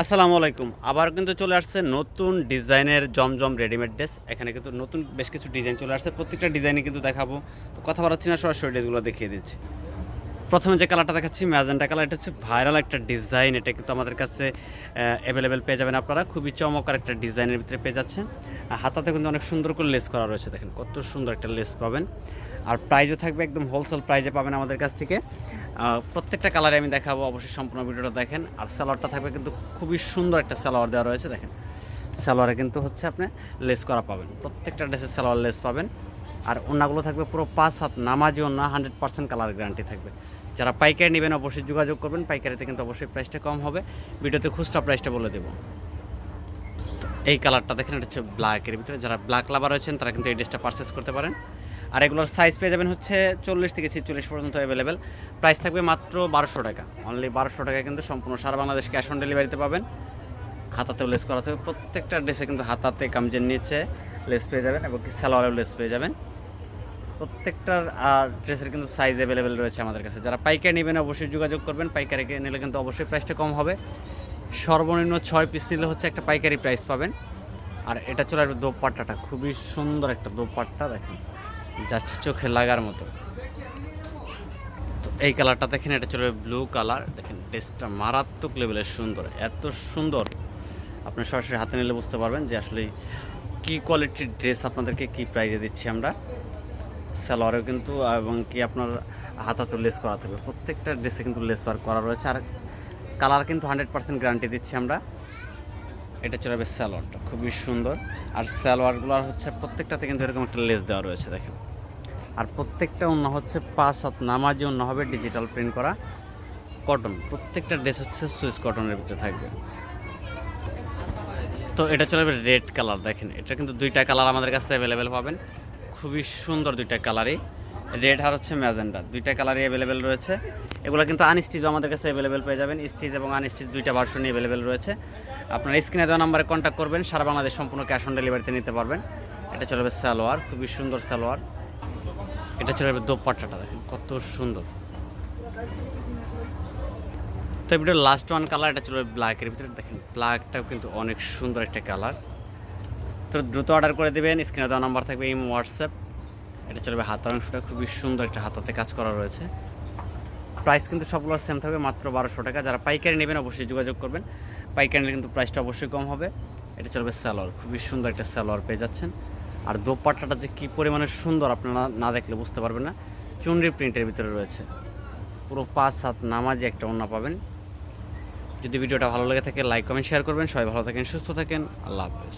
আসসালামু আলাইকুম। আবার কিন্তু চলে আসছে নতুন ডিজাইনের জমজম রেডিমেড ড্রেস। এখানে কিন্তু নতুন বেশ কিছু ডিজাইন চলে আসছে। প্রত্যেকটা ডিজাইনই কিন্তু দেখাবো। তো কথা বাড়াচ্ছি না, সরাসরি ড্রেসগুলো দেখিয়ে দিচ্ছি। প্রথমে যে কালারটা দেখাচ্ছি ম্যাজেন্টা কালার, এটা হচ্ছে ভাইরাল একটা ডিজাইন। এটা কিন্তু আমাদের কাছে অ্যাভেলেবেল পেয়ে যাবেন আপনারা। খুবই চমৎকার একটা ডিজাইনের ভিতরে পেয়ে যাচ্ছেন। হাতাতে কিন্তু অনেক সুন্দর করে লেস করা রয়েছে, দেখেন কত সুন্দর একটা লেস পাবেন। আর প্রাইসও থাকবে একদম হোলসেল প্রাইজে পাবেন আমাদের কাছ থেকে। প্রত্যেকটা কালারে আমি দেখাবো, অবশ্যই সম্পূর্ণ ভিডিওটা দেখেন। আর সালোয়ারটা থাকবে কিন্তু খুবই সুন্দর একটা সালোয়ার দেওয়া রয়েছে, দেখেন সালোয়ারে কিন্তু হচ্ছে আপনি লেস করা পাবেন। প্রত্যেকটা ড্রেসের সালোয়ার লেস পাবেন। আর ওন্নাগুলো থাকবে পুরো 5 হাত নামাজি ওন্না, 100% কালার গ্যারান্টি থাকবে। যারা পাইকারি নেবেন অবশ্যই যোগাযোগ করবেন, পাইকারিতে কিন্তু অবশ্যই প্রাইসটা কম হবে। ভিডিওতে খুচরা প্রাইসটা বলে দেবো। এই কালারটা দেখেন, এটা হচ্ছে ব্ল্যাকের ভিতরে। যারা ব্ল্যাক লাভার রয়েছেন তারা কিন্তু এই ড্রেসটা পারচেস করতে পারেন। আর এগুলোর সাইজ পেয়ে যাবেন হচ্ছে 40 থেকে 46 পর্যন্ত অ্যাভেলেবেল। প্রাইস থাকবে মাত্র 1200 টাকা, অনলি 1200 টাকা। কিন্তু সম্পূর্ণ সারা বাংলাদেশ ক্যাশ অন ডেলিভারিতে পাবেন। হাতাতেও লেস করা থাকবে প্রত্যেকটা ড্রেসে, কিন্তু হাতাতে কামজের নিচে লেস পেয়ে যাবেন এবং কি সালোয়ারেও লেস পেয়ে যাবেন। প্রত্যেকটার ড্রেসের কিন্তু সাইজ অ্যাভেলেবেল রয়েছে আমাদের কাছে। যারা পাইকারি নেবেন অবশ্যই যোগাযোগ করবেন, পাইকারি নিলে কিন্তু অবশ্যই প্রাইসটা কম হবে। সর্বনিম্ন 6 পিস নিলে হচ্ছে একটা পাইকারি প্রাইস পাবেন। আর এটা চলে আসবে দোপাট্টাটা, খুবই সুন্দর একটা দোপাট্টা, দেখেন জাস্ট চোখে লাগার মতো। তো এই কালারটা দেখেন, এটা চলে ব্লু কালার, দেখেন ড্রেসটা মারাত্মক লেভেলের সুন্দর, এত সুন্দর আপনি সরাসরি হাতে নিলে বুঝতে পারবেন যে আসলে কী কোয়ালিটির ড্রেস আপনাদেরকে কী প্রাইজে দিচ্ছি আমরা। সালোয়ারেও কিন্তু এবং কি আপনার হাতাতেও লেস করা থাকবে, প্রত্যেকটা ড্রেসে কিন্তু লেস ওয়ার্ক করা রয়েছে। আর কালার কিন্তু 100% গ্যারান্টি দিচ্ছি আমরা। এটা চলে যাবে সালোয়ারটা, খুবই সুন্দর। আর সালোয়ারগুলোর হচ্ছে প্রত্যেকটাতে কিন্তু এরকম একটা লেস দেওয়া রয়েছে, দেখেন। আর প্রত্যেকটা ওন্না হচ্ছে 5 হাত নামাজি ওন্না হবে, ডিজিটাল প্রিন্ট করা কটন। প্রত্যেকটা ড্রেস হচ্ছে সুইস কটনের ভিতরে থাকবে। তো এটা চলে যাবে রেড কালার, দেখেন এটা কিন্তু দুইটা কালার আমাদের কাছে অ্যাভেলেবেল পাবেন। খুবই সুন্দর দুইটা কালারই, রেড আর হচ্ছে ম্যাজেন্ডা, দুইটা কালারই অ্যাভেলেবেল রয়েছে। এগুলো কিন্তু আনস্টিচও আমাদের কাছে অ্যাভেলেবেল পেয়ে যাবেন। স্টিচ এবং আনস্টিচ দুইটা ভার্সনই অ্যাভেলেবেল রয়েছে। আপনারা স্ক্রিনে দেওয়া নাম্বারে কন্ট্যাক্ট করবেন, সারা বাংলাদেশ সম্পূর্ণ ক্যাশ অন ডেলিভারিতে নিতে পারবেন। এটা চলে যাবে সালোয়ার, খুবই সুন্দর সালোয়ার। এটা চলে যাবে দোপাট্টাটা, দেখেন কত সুন্দর। তো ভিডিওর লাস্ট ওয়ান কালার, এটা চলে যাবে ব্ল্যাকের ভিতরে, দেখেন ব্ল্যাকটাও কিন্তু অনেক সুন্দর একটা কালার। তো দ্রুত অর্ডার করে দেবেন, স্ক্রিনে দেওয়া নাম্বার থাকবে এই হোয়াটসঅ্যাপ। এটা চলবে হাতার অংশটা, খুবই সুন্দর একটা হাতাতে কাজ করা রয়েছে। প্রাইস কিন্তু সবগুলোর সেম থাকবে, মাত্র 1200 টাকা। যারা পাইকারি নেবেন অবশ্যই যোগাযোগ করবেন, পাইকারি নিলে কিন্তু প্রাইসটা অবশ্যই কম হবে। এটা চলবে সালোয়ার, খুবই সুন্দর একটা সালোয়ার পেয়ে যাচ্ছেন। আর দোপাট্টাটা যে কী পরিমাণে সুন্দর আপনারা না দেখলে বুঝতে পারবেন না। চুনরি প্রিন্টের ভিতরে রয়েছে, পুরো 5 হাত নামাজি একটা ওন্না পাবেন। যদি ভিডিওটা ভালো লেগে থাকে লাইক কমেন্ট শেয়ার করবেন। সবাই ভালো থাকেন, সুস্থ থাকেন, আল্লাহ হাফেজ।